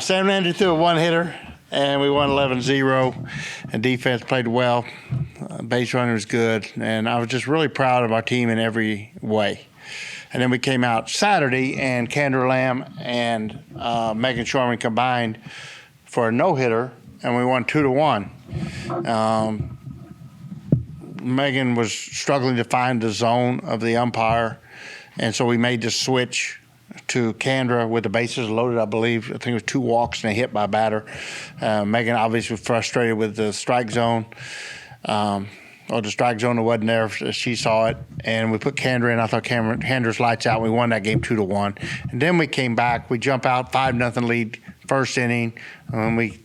Sam Landry threw a one-hitter, and we won 11-0, and defense played well. Base running was good, and I was just really proud of our team in every way. And then we came out Saturday, and Kendra Lamb and Megan Shorman combined for a no-hitter, and we won 2-1. Megan was struggling to find the zone of the umpire, and so we made the switch to Kendra with the bases loaded, I believe. I think it was 2 walks and a hit by a batter. Megan obviously was frustrated with the strike zone, or the strike zone that wasn't there. She saw it, and we put Kendra in. I thought Kendra's lights out. We won that game 2-1. And then we came back. We jump out 5-0 lead first inning, and we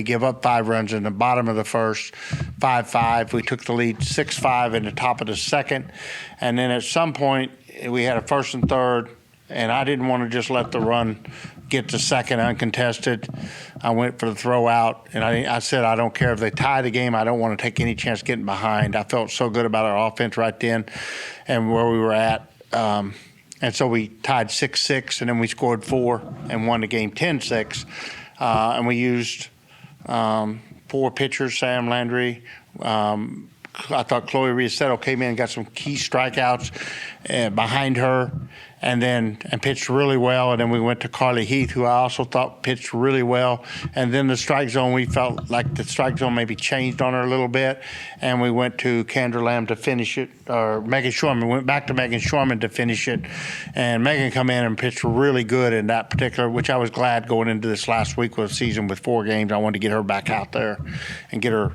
give up 5 runs in the bottom of the first, 5-5. We took the lead 6-5 in the top of the second. And then at some point, we had a first and third, and I didn't want to just let the run get to second uncontested. I went for the throw out, and I said, I don't care if they tie the game. I don't want to take any chance getting behind. I felt so good about our offense right then and where we were at. And so we tied 6-6, and then we scored 4 and won the game 10-6. And we used 4 pitchers, Sam Landry. I thought Chloe Riasetto came in and got some key strikeouts behind her, and pitched really well. And then we went to Carly Heath, who I also thought pitched really well. And then the strike zone, we felt like the strike zone maybe changed on her a little bit, and we went to Kendra Lamb to finish it, or Megan Shorman. We went back to Megan Shorman to finish it, and Megan come in and pitched really good in that particular, which I was glad going into this last week of the season with 4 games. I wanted to get her back out there and get her.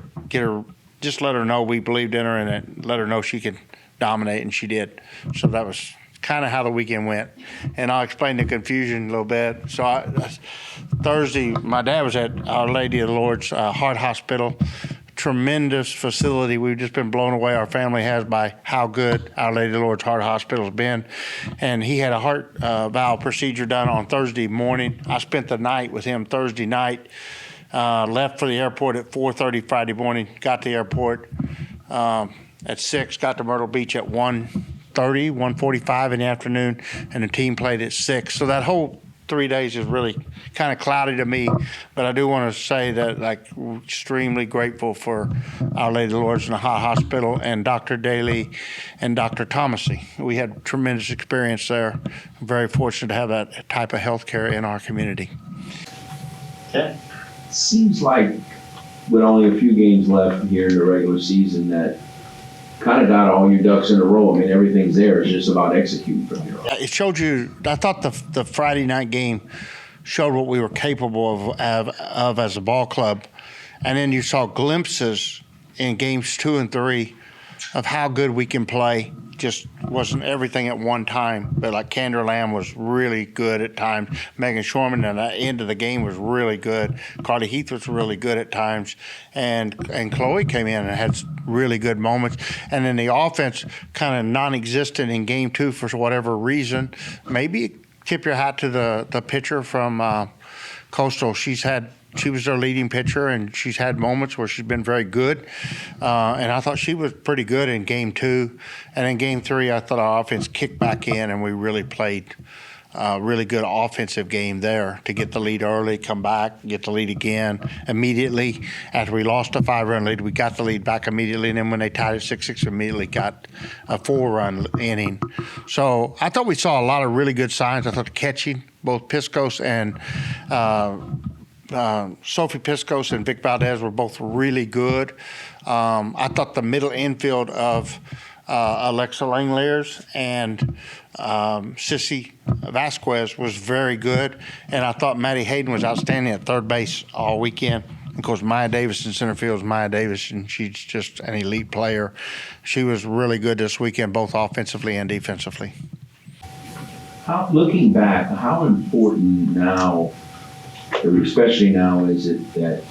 Just let her know we believed in her, and let her know she could dominate, and she did. So that was kind of how the weekend went. And I'll explain the confusion a little bit. So Thursday, my dad was at Our Lady of the Lord's Heart Hospital. Tremendous facility. We've just been blown away, our family has, by how good Our Lady of the Lord's Heart Hospital has been. And he had a heart valve procedure done on Thursday morning. I spent the night with him Thursday night. Left for the airport at 4:30 Friday morning, got to the airport at 6, got to Myrtle Beach at 1:45 in the afternoon, and the team played at 6. So that whole 3 days is really kind of cloudy to me, but I do want to say that, like, we're extremely grateful for Our Lady of the Lord's and the Hospital and Dr. Daly and Dr. Thomasy. We had tremendous experience there. I'm very fortunate to have that type of health care in our community. Okay. Seems like with only a few games left here in the regular season that kind of got all your ducks in a row. I mean, everything's there. It's just about executing from here on. It showed you, I thought the Friday night game showed what we were capable of as a ball club. And then you saw glimpses in games 2 and 3 of how good we can play. Just wasn't everything at one time, but like Kendra Lamb was really good at times. Megan Shorman at the end of the game was really good. Carly Heath was really good at times, and Chloe came in and had really good moments. And then the offense kind of non-existent in game 2 for whatever reason. Maybe tip your hat to the pitcher from Coastal. She was their leading pitcher, and she's had moments where she's been very good. And I thought she was pretty good in game 2. And in game 3, I thought our offense kicked back in, and we really played a really good offensive game there to get the lead early, come back, get the lead again immediately. After we lost a 5-run lead, we got the lead back immediately. And then when they tied it 6-6, immediately got a 4-run inning. So I thought we saw a lot of really good signs. I thought the catching, both Piscos and Sophie Piscos and Vic Valdez were both really good. I thought the middle infield of Alexa Langeliers and Sissy Vasquez was very good, and I thought Maddie Hayden was outstanding at third base all weekend. Of course, Maya Davis in center field is Maya Davis, and she's just an elite player. She was really good this weekend, both offensively and defensively. Looking back, how important now, especially now, is it that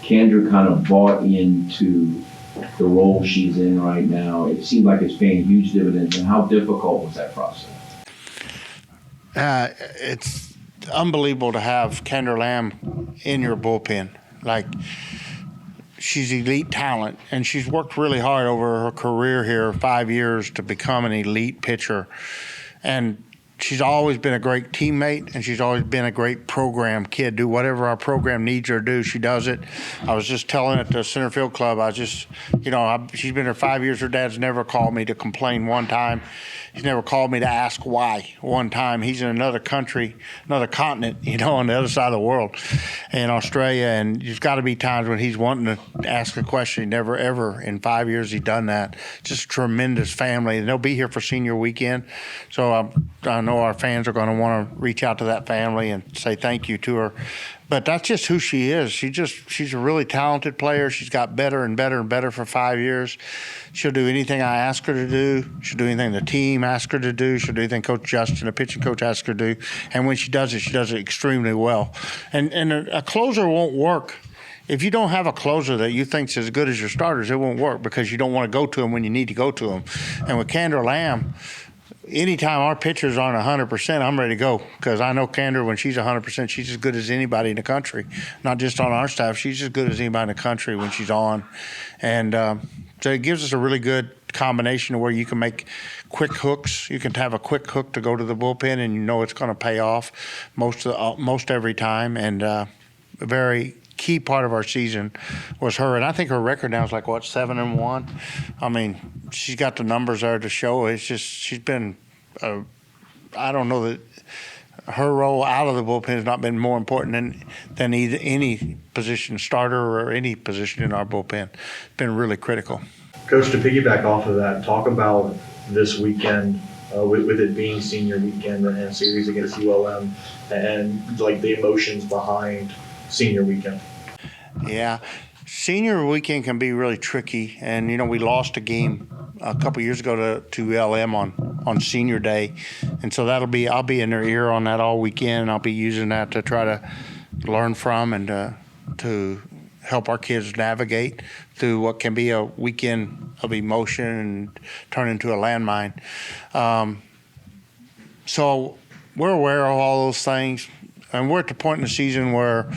Kendra kind of bought into the role she's in right now? It seemed like it's paying huge dividends. And how difficult was that process? It's unbelievable to have Kendra Lamb in your bullpen. Like, she's elite talent, and she's worked really hard over her career here, 5 years, to become an elite pitcher. And she's always been a great teammate, and she's always been a great program kid. Do whatever our program needs her to do, she does it. I was just telling at the center field club, she's been here 5 years. Her dad's never called me to complain one time. He's never called me to ask why one time. He's in another country, another continent, on the other side of the world, in Australia, and there's got to be times when he's wanting to ask a question. He never, ever in 5 years he's done that. Just a tremendous family, and they'll be here for senior weekend. So I know our fans are going to want to reach out to that family and say thank you to her. But that's just who she is. She's a really talented player. She's got better and better and better for 5 years. She'll do anything I ask her to do. She'll do anything the team asks her to do. She'll do anything Coach Justin, the pitching coach, asks her to do. And when she does it extremely well. And a closer won't work. If you don't have a closer that you think's as good as your starters, it won't work because you don't want to go to them when you need to go to them. And with Kendra Lamb, anytime our pitchers aren't 100%, I'm ready to go because I know Kendra, when she's 100%, she's as good as anybody in the country. Not just on our staff, she's as good as anybody in the country when she's on. And so it gives us a really good combination of where you can make quick hooks. You can have a quick hook to go to the bullpen, and it's going to pay off most every time. And a very key part of our season was her, and I think her record now is 7-1. I mean, she's got the numbers there to show. It's just she's been. I don't know that her role out of the bullpen has not been more important than either any position, starter or any position in our bullpen. It's been really critical. Coach, to piggyback off of that, talk about this weekend with it being senior weekend and series against ULM and the emotions behind senior weekend. Yeah, senior weekend can be really tricky, and we lost a game a couple years ago to ULM on senior day, and so I'll be in their ear on that all weekend, and I'll be using that to try to learn from and to help our kids navigate through what can be a weekend of emotion and turn into a landmine. So we're aware of all those things, and we're at the point in the season where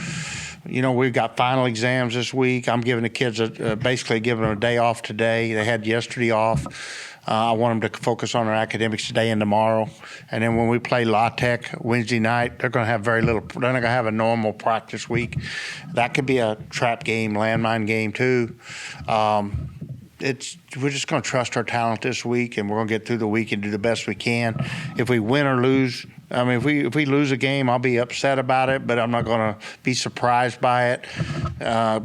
we've got final exams this week. I'm giving the kids basically giving them a day off today. They had yesterday off. I want them to focus on their academics today and tomorrow. And then when we play La Tech Wednesday night, they're going to have very little. They're not going to have a normal practice week. That could be a trap game, landmine game too. We're just going to trust our talent this week, and we're going to get through the week and do the best we can. If we win or lose, if we lose a game, I'll be upset about it, but I'm not going to be surprised by it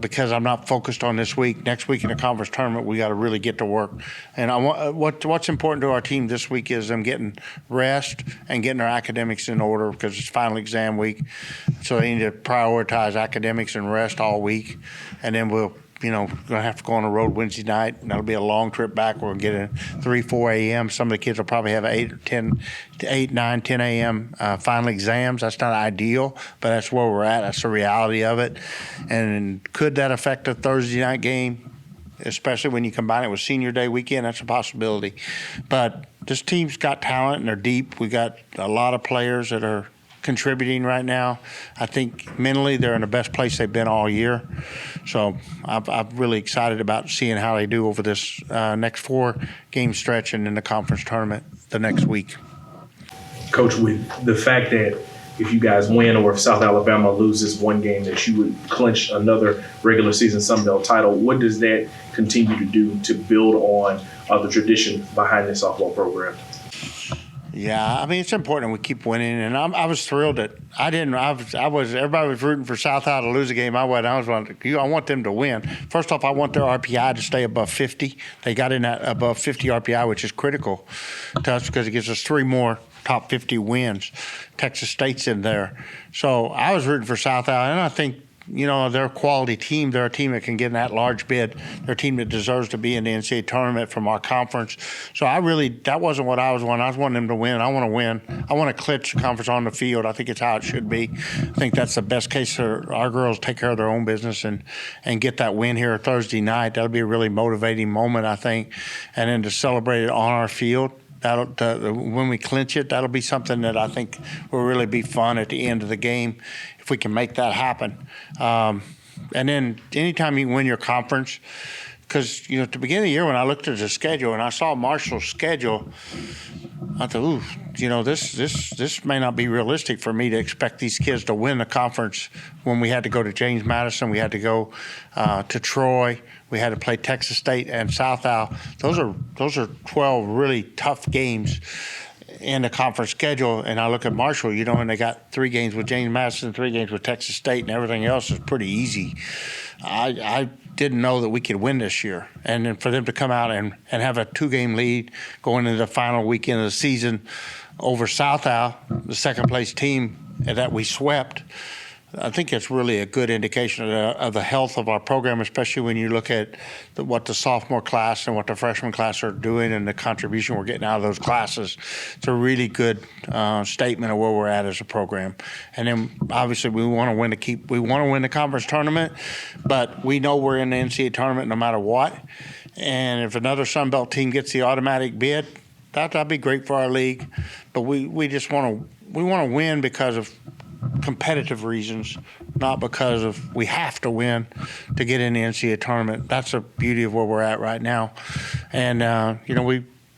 because I'm not focused on this week. Next week in the conference tournament, we got to really get to work. And what's important to our team this week is them getting rest and getting their academics in order because it's final exam week. So they need to prioritize academics and rest all week, and then we'll. Going to have to go on the road Wednesday night. And that'll be a long trip back. We'll get in 3, 4 a.m. Some of the kids will probably have 8, 9, 10 a.m. Final exams. That's not ideal, but that's where we're at. That's the reality of it. And could that affect a Thursday night game, especially when you combine it with senior day weekend? That's a possibility. But this team's got talent, and they're deep. We got a lot of players that are contributing right now. I think mentally they're in the best place they've been all year. So I'm really excited about seeing how they do over this next 4-game stretch and in the conference tournament the next week. Coach, with the fact that if you guys win or if South Alabama loses one game that you would clinch another regular season Sun Belt title, what does that continue to do to build on the tradition behind this softball program? Yeah, it's important we keep winning, and I was thrilled that everybody was rooting for South Al to lose a game. I want them to win. First off, I want their RPI to stay above 50. They got in at above 50 RPI, which is critical to us because it gives us 3 more top 50 wins. Texas State's in there. So I was rooting for South Al, and I think they're a quality team. They're a team that can get in that large bid. They're a team that deserves to be in the NCAA tournament from our conference. So that wasn't what I was wanting. I was wanting them to win. I want to win. I want to clinch the conference on the field. I think it's how it should be. I think that's the best case for our girls take care of their own business and get that win here Thursday night. That'll be a really motivating moment, I think. And then to celebrate it on our field. When we clinch it, that'll be something that I think will really be fun at the end of the game if we can make that happen. And then anytime you win your conference, because at the beginning of the year when I looked at the schedule and I saw Marshall's schedule, I thought, ooh, this may not be realistic for me to expect these kids to win the conference when we had to go to James Madison, we had to go to Troy, we had to play Texas State and South Al. Those are 12 really tough games in the conference schedule. And I look at Marshall, and they got 3 games with James Madison, 3 games with Texas State, and everything else is pretty easy. I didn't know that we could win this year. And then for them to come out and have a 2-game lead going into the final weekend of the season over South Al, the second place team that we swept, I think it's really a good indication of the health of our program, especially when you look at what the sophomore class and what the freshman class are doing and the contribution we're getting out of those classes. It's a really good statement of where we're at as a program. And then obviously we want to win the conference tournament, but we know we're in the NCAA tournament no matter what. And if another Sun Belt team gets the automatic bid, that'd be great for our league. But we just want to win because of competitive reasons, not because of we have to win to get in the NCAA tournament. That's the beauty of where we're at right now. And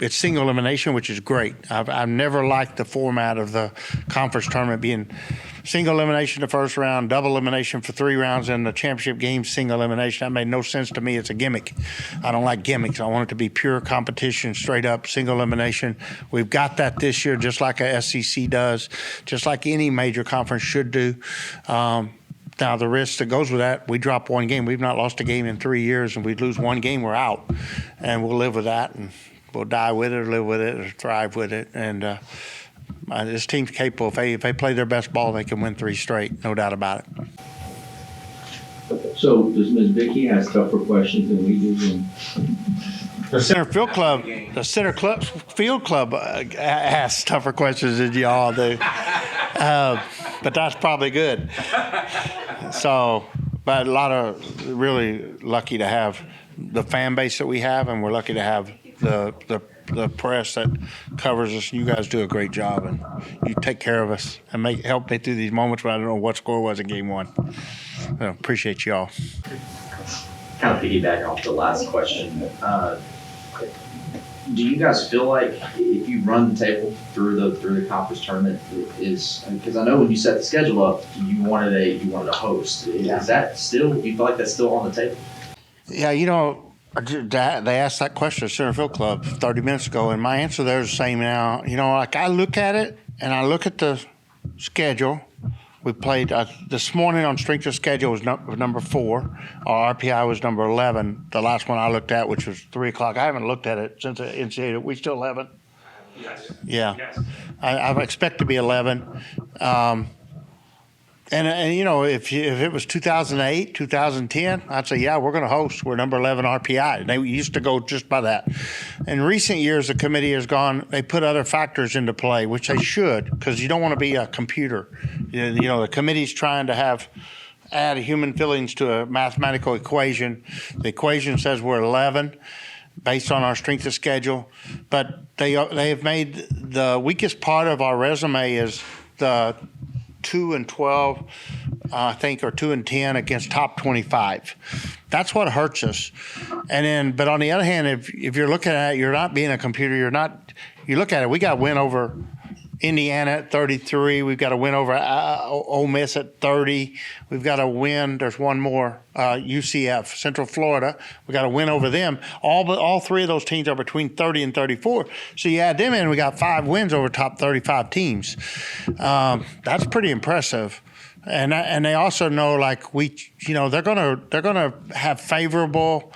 it's single elimination, which is great. I've never liked the format of the conference tournament being single elimination the first round, double elimination for 3 rounds, and the championship game single elimination. That made no sense to me. It's a gimmick. I don't like gimmicks. I want it to be pure competition, straight up single elimination. We've got that this year, just like a SEC does, just like any major conference should do. Now, the risk that goes with that, we drop 1 game. We've not lost a game in 3 years, and we lose 1 game, we're out. And we'll live with that, and we'll die with it or live with it or thrive with it. And this team's capable. If they play their best ball, they can win 3 straight, no doubt about it. So does Ms. Vicky ask tougher questions than we do? The Center Field Club asks tougher questions than y'all do. But that's probably good. So, but a lot of really lucky to have the fan base that we have, and we're lucky to have the press that covers us. You guys do a great job, and you take care of us and help me through these moments when I don't know what score was in game 1. So, appreciate y'all. Kind of piggyback off the last question. Do you guys feel like if you run the table through the conference tournament is, because I know when you set the schedule up, you wanted a host. Is that still? Do you feel like that's still on the table? Yeah, they asked that question at Center Field Club 30 minutes ago, and my answer there is the same now. Like I look at it, and I look at the schedule. We played this morning on strength of schedule was number 4. Our RPI was number 11. The last one I looked at, which was 3 o'clock. I haven't looked at it since the NCAA. We still 11? Yes. Yeah. Yes. I expect to be 11. And if it was 2008, 2010, I'd say, yeah, we're going to host. We're number 11 RPI. They used to go just by that. In recent years, the committee has they put other factors into play, which they should, because you don't want to be a computer. The committee's trying to add human feelings to a mathematical equation. The equation says we're 11 based on our strength of schedule, but they have made the weakest part of our resume is the 2-12, I think, or 2-10 against top 25. That's what hurts us. But on the other hand, if you're looking at it, you're not being a computer. You look at it. We got to win over Indiana at 33. We've got to win over Ole Miss at 30. We've got to win. There's one more, UCF, Central Florida. We got to win over them. All 3 of those teams are between 30 and 34. So you add them in, we got 5 wins over top 35 teams. That's pretty impressive. And they also know, like, they're gonna have favorable.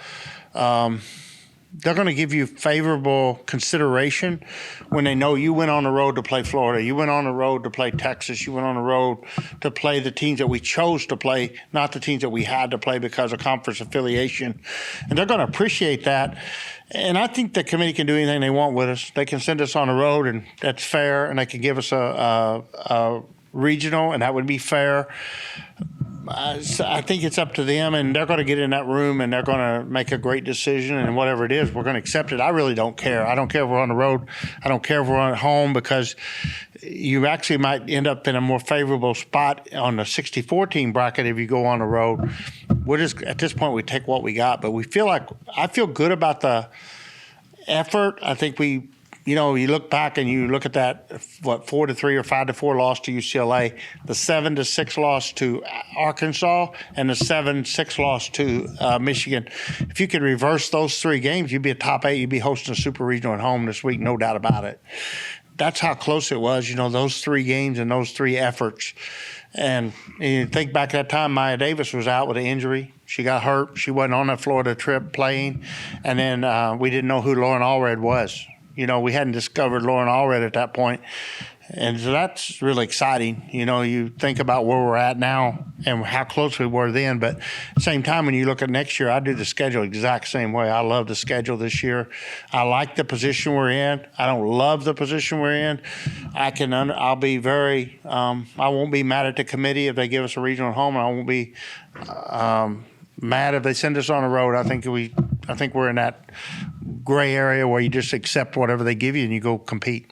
They're going to give you favorable consideration when they know you went on the road to play Florida, you went on the road to play Texas, you went on the road to play the teams that we chose to play, not the teams that we had to play because of conference affiliation. And they're going to appreciate that. And I think the committee can do anything they want with us. They can send us on the road, and that's fair, and they can give us a regional, and that would be fair. I think it's up to them, and they're going to get in that room, and they're going to make a great decision, and whatever it is, we're going to accept it. I really don't care. I don't care if we're on the road. I don't care if we're at home, because you actually might end up in a more favorable spot on the 64-team bracket if you go on the road. At this point, we take what we got, but I feel good about the effort. I think we you know, you look back and you look at that, 4-3 or 5-4 loss to UCLA, the 7-6 loss to Arkansas, and the 7-6 loss to Michigan. If you could reverse those 3 games, you'd be a top 8. You'd be hosting a super regional at home this week, no doubt about it. That's how close it was, you know, those 3 games and those 3 efforts. And you think back at that time, Maya Davis was out with an injury. She got hurt. She wasn't on that Florida trip playing. And then we didn't know who Lauren Allred was. You know, we hadn't discovered Lauren Allred at that point. And so that's really exciting. You know, you think about where we're at now and how close we were then. But at the same time, when you look at next year, I do the schedule exact same way. I love the schedule this year. I like the position we're in. I don't love the position we're in. I'll be very, I won't be mad at the committee if they give us a regional home. And I won't be mad if they send us on the road. I think we're in that gray area where you just accept whatever they give you and you go compete.